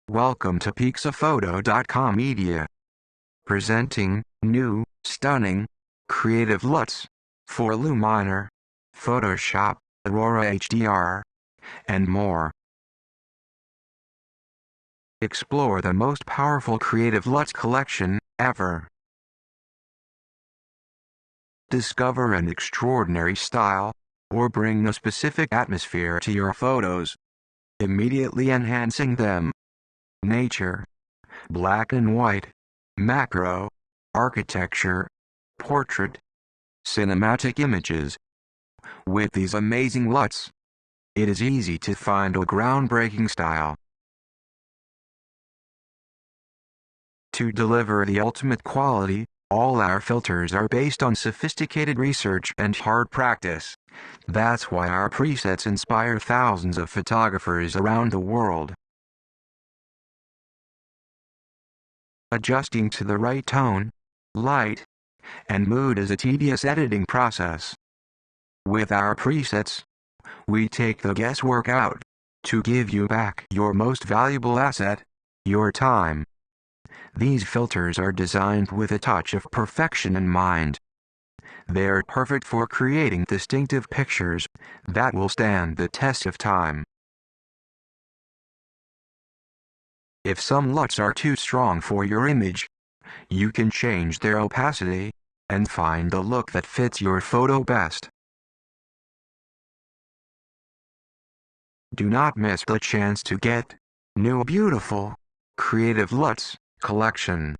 Welcome to PixaFOTO.com Media. Presenting new, stunning, creative LUTs for Luminar, Photoshop, Aurora HDR, and more. Explore the most powerful creative LUTs collection ever. Discover an extraordinary style, or bring a specific atmosphere to your photos, immediately enhancing them. Nature, black and white, macro, architecture, portrait, cinematic images. With these amazing LUTs, it is easy to find a groundbreaking style. To deliver the ultimate quality, all our filters are based on sophisticated research and hard practice. That's why our presets inspire thousands of photographers around the world. Adjusting to the right tone, light, and mood is a tedious editing process. With our presets, we take the guesswork out to give you back your most valuable asset, your time. These filters are designed with a touch of perfection in mind. They're perfect for creating distinctive pictures that will stand the test of time. If some LUTs are too strong for your image, you can change their opacity and find the look that fits your photo best. Do not miss the chance to get new beautiful, creative LUTs collection.